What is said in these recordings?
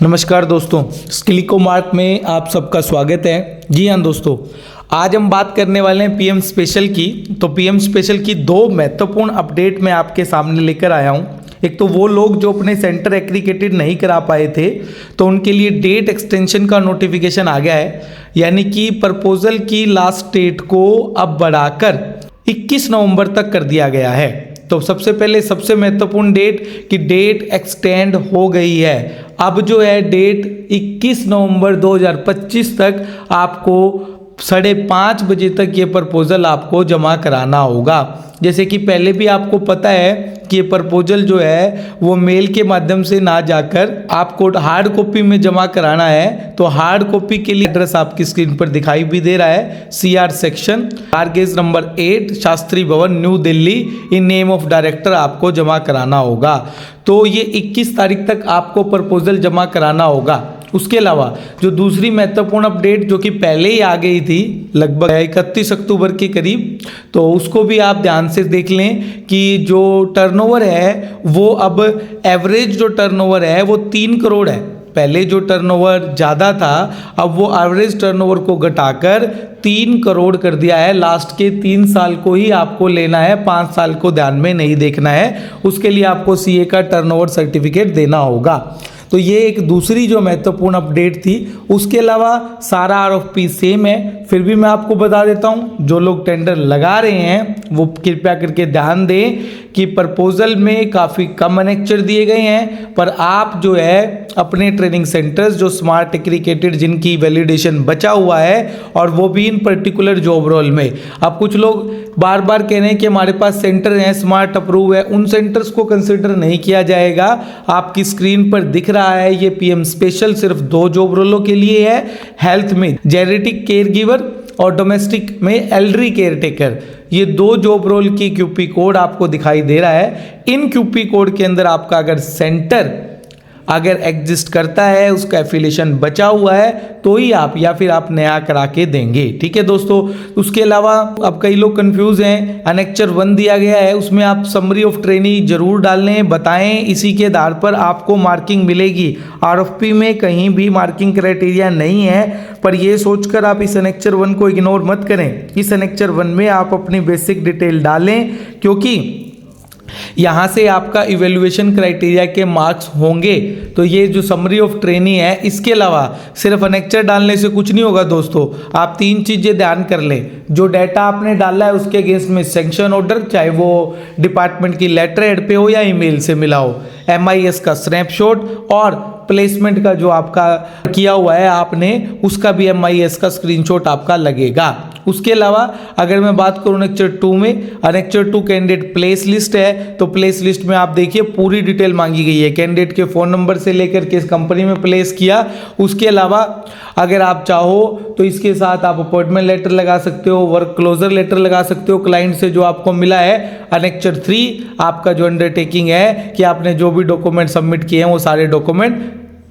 नमस्कार दोस्तों, स्किलिको मार्क में आप सबका स्वागत है। जी हाँ दोस्तों, आज हम बात करने वाले हैं पीएम स्पेशल की। तो पीएम स्पेशल की दो महत्वपूर्ण अपडेट मैं आपके सामने लेकर आया हूँ। एक तो वो लोग जो अपने सेंटर एग्रीगेटेड नहीं करा पाए थे, तो उनके लिए डेट एक्सटेंशन का नोटिफिकेशन आ गया है, यानी कि प्रपोजल की लास्ट डेट को अब बढ़ाकर 21 नवंबर तक कर दिया गया है। तो सबसे पहले सबसे महत्वपूर्ण डेट कि डेट एक्सटेंड हो गई है। अब जो है डेट 21 नवंबर 2025 तक आपको 5:30 बजे तक ये प्रपोजल आपको जमा कराना होगा। जैसे कि पहले भी आपको पता है कि ये प्रपोजल जो है वो मेल के माध्यम से ना जाकर आपको हार्ड कॉपी में जमा कराना है। तो हार्ड कॉपी के लिए एड्रेस आपकी स्क्रीन पर दिखाई भी दे रहा है, CR सेक्शन, कारगेज नंबर 8, शास्त्री भवन, new Delhi, in name of director आपको जमा कराना होगा। तो ये 21 तारीख तक आपको प्रपोजल जमा कराना होगा। उसके अलावा जो दूसरी महत्वपूर्ण अपडेट जो कि पहले ही आ गई थी लगभग 31 अक्टूबर के करीब, तो उसको भी आप ध्यान से देख लें कि जो टर्नओवर है वो अब एवरेज जो टर्नओवर है वो 3 करोड़ है। पहले जो टर्नओवर ज़्यादा था, अब वो एवरेज टर्नओवर को घटाकर 3 करोड़ कर दिया है। लास्ट के 3 साल को ही आपको लेना है, 5 साल को ध्यान में नहीं देखना है। उसके लिए आपको CA का टर्नओवर सर्टिफिकेट देना होगा। तो ये एक दूसरी जो महत्वपूर्ण अपडेट थी। उसके अलावा सारा RFP सेम है। फिर भी मैं आपको बता देता हूँ, जो लोग टेंडर लगा रहे हैं वो कृपया करके ध्यान दें कि प्रपोजल में काफ़ी कम अनेक्चर दिए गए हैं, पर आप जो है अपने ट्रेनिंग सेंटर्स जो स्मार्ट एग्रीगेटेड जिनकी वैलिडेशन बचा हुआ है, और वो भी इन पर्टिकुलर जॉब रोल में। अब कुछ लोग बार बार कह रहे हैं कि हमारे पास सेंटर हैं, स्मार्ट अप्रूव है, उन सेंटर्स को कंसिडर नहीं किया जाएगा। आपकी स्क्रीन पर दिख रहा है ये पीएम स्पेशल सिर्फ 2 जॉब रोलों के लिए है, हेल्थ में जेनेटिक केयर गिवर और डोमेस्टिक में एल्डरी केयर टेकर। ये 2 जॉब रोल की QP कोड आपको दिखाई दे रहा है। इन QP कोड के अंदर आपका अगर सेंटर एग्जिस्ट करता है, उसका एफिलिएशन बचा हुआ है, तो ही आप या फिर आप नया करा के देंगे। ठीक है दोस्तों। उसके अलावा अब कई लोग कंफ्यूज हैं, अनेक्चर 1 दिया गया है, उसमें आप समरी ऑफ ट्रेनिंग जरूर डालें, बताएं, इसी के आधार पर आपको मार्किंग मिलेगी। RFP में कहीं भी मार्किंग क्राइटेरिया नहीं है, पर ये सोचकर आप इस अनेक्चर 1 को इग्नोर मत करें। इस अनेक्चर 1 में आप अपनी बेसिक डिटेल डालें, क्योंकि यहाँ से आपका इवेल्युएशन क्राइटेरिया के मार्क्स होंगे। तो ये जो समरी ऑफ ट्रेनिंग है, इसके अलावा सिर्फ अनेक्चर डालने से कुछ नहीं होगा दोस्तों। आप 3 चीज़ें ध्यान कर लें। जो डाटा आपने डाला है उसके अगेंस्ट में सेंक्शन ऑर्डर, चाहे वो डिपार्टमेंट की लेटर हेड पे हो या ईमेल से मिला हो, MIS का स्नैपशॉट, और प्लेसमेंट का जो आपका किया हुआ है आपने, उसका भी MIS का स्क्रीनशॉट आपका लगेगा। उसके अलावा अगर मैं बात करूँ अनेक्चर 2 में, अनेक्चर 2 कैंडिडेट प्लेस लिस्ट है। तो प्लेस लिस्ट में आप देखिए पूरी डिटेल मांगी गई है, कैंडिडेट के फ़ोन नंबर से लेकर किस कंपनी में प्लेस किया। उसके अलावा अगर आप चाहो तो इसके साथ आप अपॉइंटमेंट लेटर लगा सकते हो, वर्क क्लोजर लेटर लगा सकते हो क्लाइंट से जो आपको मिला है। अनेक्चर 3 आपका जो अंडरटेकिंग है कि आपने जो भी डॉक्यूमेंट सबमिट किए हैं वो सारे डॉक्यूमेंट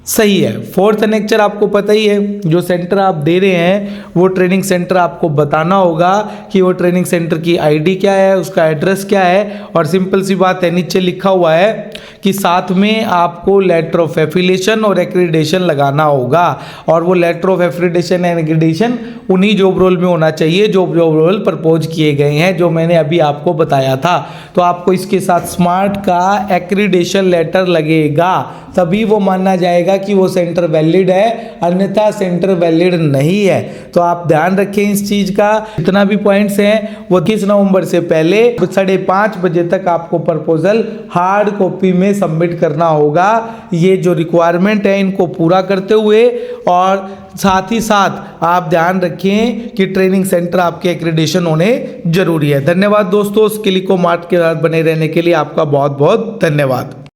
सही है। 4th अनेक्चर आपको पता ही है, जो सेंटर आप दे रहे हैं वो ट्रेनिंग सेंटर आपको बताना होगा कि वो ट्रेनिंग सेंटर की ID क्या है, उसका एड्रेस क्या है, और सिंपल सी बात है नीचे लिखा हुआ है कि साथ में आपको लेटर ऑफ एफिलिएशन और एक्रीडेशन लगाना होगा। और वो letter of affiliation and accreditation उन्हीं जॉब रोल में होना चाहिए जो जॉब रोल प्रपोज किए गए हैं, जो मैंने अभी आपको बताया था। तो आपको इसके साथ स्मार्ट का एक्रीडेशन लेटर लगेगा, तभी वो माना जाएगा कि वो सेंटर वैलिड है, अन्यथा सेंटर वैलिड नहीं है। तो आप ध्यान रखें इस चीज़ का। जितना भी पॉइंट्स हैं वो 21 नवंबर से पहले 5:30 बजे तक आपको प्रपोजल हार्ड कॉपी में सबमिट करना होगा। ये जो रिक्वायरमेंट है इनको पूरा करते हुए, और साथ ही साथ आप ध्यान रखें कि ट्रेनिंग सेंटर आपके एक्रीडेशन होने जरूरी है। धन्यवाद दोस्तों, स्किलिको मार्ट के साथ बने रहने के लिए आपका बहुत बहुत धन्यवाद।